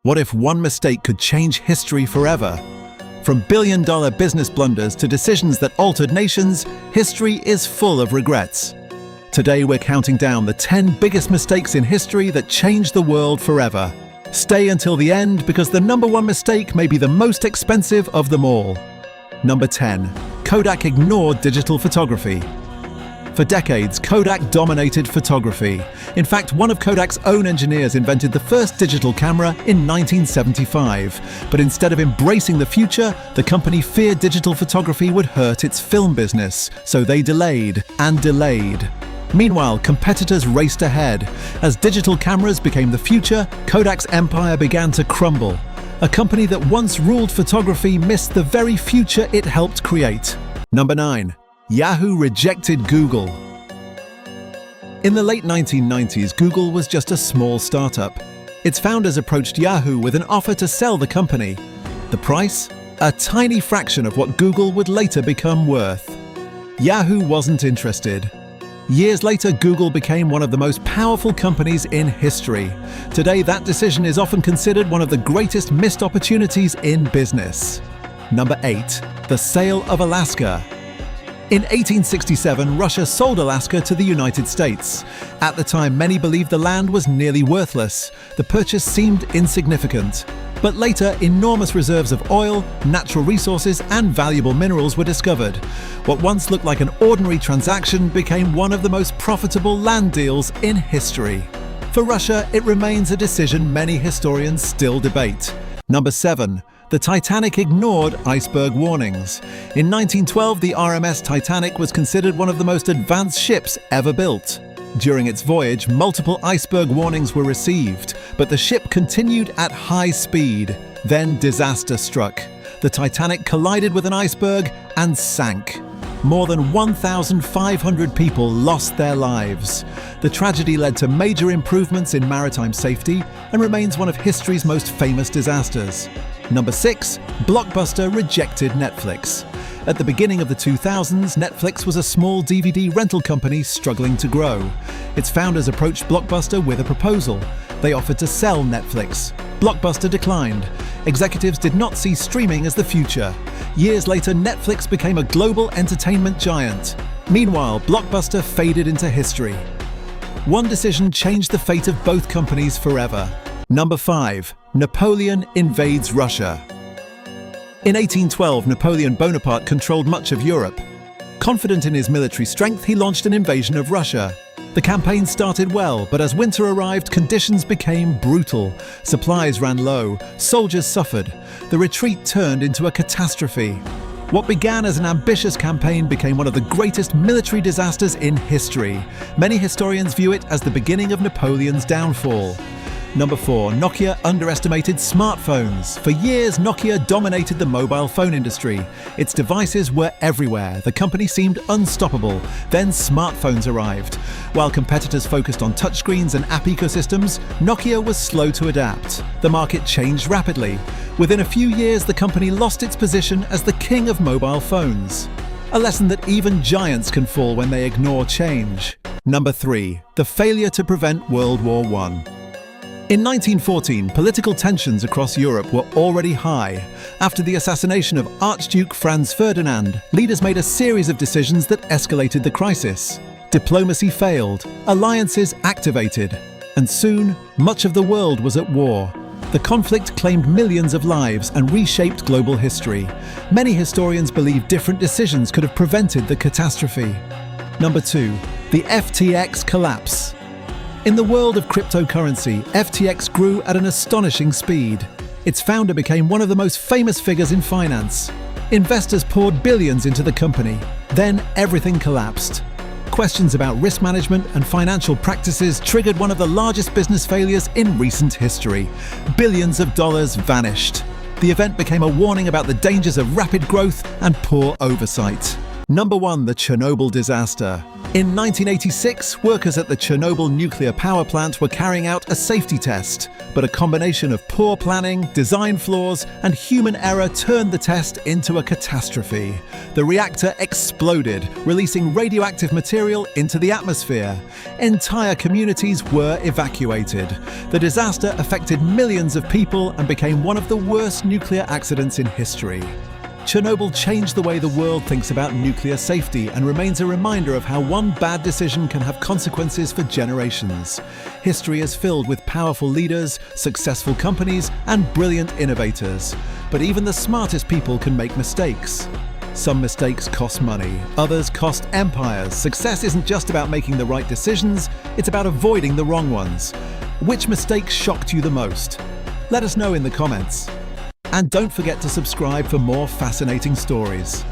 What if one mistake could change history forever? From billion-dollar business blunders to decisions that altered nations, history is full of regrets. Today we're counting down the 10 biggest mistakes in history that changed the world forever. Stay until the end because the number one mistake may be the most expensive of them all. Number 10. Kodak ignored digital photography. For decades, Kodak dominated photography. In fact, one of Kodak's own engineers invented the first digital camera in 1975. But instead of embracing the future, the company feared digital photography would hurt its film business, so they delayed and delayed. Meanwhile, competitors raced ahead. As digital cameras became the future, Kodak's empire began to crumble. A company that once ruled photography missed the very future it helped create. Number 9. Yahoo rejected Google. In the late 1990s, Google was just a small startup. Its founders approached Yahoo with an offer to sell the company. The price? A tiny fraction of what Google would later become worth. Yahoo wasn't interested. Years later, Google became one of the most powerful companies in history. Today, that decision is often considered one of the greatest missed opportunities in business. Number 8. The sale of Alaska. In 1867, Russia sold Alaska to the United States. At the time, many believed the land was nearly worthless. The purchase seemed insignificant. But later, enormous reserves of oil, natural resources, and valuable minerals were discovered. What once looked like an ordinary transaction became one of the most profitable land deals in history. For Russia, it remains a decision many historians still debate. Number 7. The Titanic ignored iceberg warnings. In 1912, the RMS Titanic was considered one of the most advanced ships ever built. During its voyage, multiple iceberg warnings were received, but the ship continued at high speed. Then disaster struck. The Titanic collided with an iceberg and sank. More than 1,500 people lost their lives. The tragedy led to major improvements in maritime safety and remains one of history's most famous disasters. Number 6. Blockbuster rejected Netflix. At the beginning of the 2000s, Netflix was a small DVD rental company struggling to grow. Its founders approached Blockbuster with a proposal. They offered to sell Netflix. Blockbuster declined. Executives did not see streaming as the future. Years later, Netflix became a global entertainment giant. Meanwhile, Blockbuster faded into history. One decision changed the fate of both companies forever. Number 5. Napoleon invades Russia. In 1812, Napoleon Bonaparte controlled much of Europe. Confident in his military strength, he launched an invasion of Russia. The campaign started well, but as winter arrived, conditions became brutal. Supplies ran low, soldiers suffered. The retreat turned into a catastrophe. What began as an ambitious campaign became one of the greatest military disasters in history. Many historians view it as the beginning of Napoleon's downfall. Number 4. Nokia underestimated smartphones. For years, Nokia dominated the mobile phone industry. Its devices were everywhere. The company seemed unstoppable. Then smartphones arrived. While competitors focused on touchscreens and app ecosystems, Nokia was slow to adapt. The market changed rapidly. Within a few years, the company lost its position as the king of mobile phones. A lesson that even giants can fall when they ignore change. Number 3. The failure to prevent World War I. In 1914, political tensions across Europe were already high. After the assassination of Archduke Franz Ferdinand, leaders made a series of decisions that escalated the crisis. Diplomacy failed, alliances activated, and soon, much of the world was at war. The conflict claimed millions of lives and reshaped global history. Many historians believe different decisions could have prevented the catastrophe. Number 2. The FTX collapse. In the world of cryptocurrency, FTX grew at an astonishing speed. Its founder became one of the most famous figures in finance. Investors poured billions into the company. Then everything collapsed. Questions about risk management and financial practices triggered one of the largest business failures in recent history. Billions of dollars vanished. The event became a warning about the dangers of rapid growth and poor oversight. Number 1. The Chernobyl disaster. In 1986, workers at the Chernobyl nuclear power plant were carrying out a safety test, but a combination of poor planning, design flaws, and human error turned the test into a catastrophe. The reactor exploded, releasing radioactive material into the atmosphere. Entire communities were evacuated. The disaster affected millions of people and became one of the worst nuclear accidents in history. Chernobyl changed the way the world thinks about nuclear safety and remains a reminder of how one bad decision can have consequences for generations. History is filled with powerful leaders, successful companies, and brilliant innovators. But even the smartest people can make mistakes. Some mistakes cost money, others cost empires. Success isn't just about making the right decisions, it's about avoiding the wrong ones. Which mistake shocked you the most? Let us know in the comments. And don't forget to subscribe for more fascinating stories.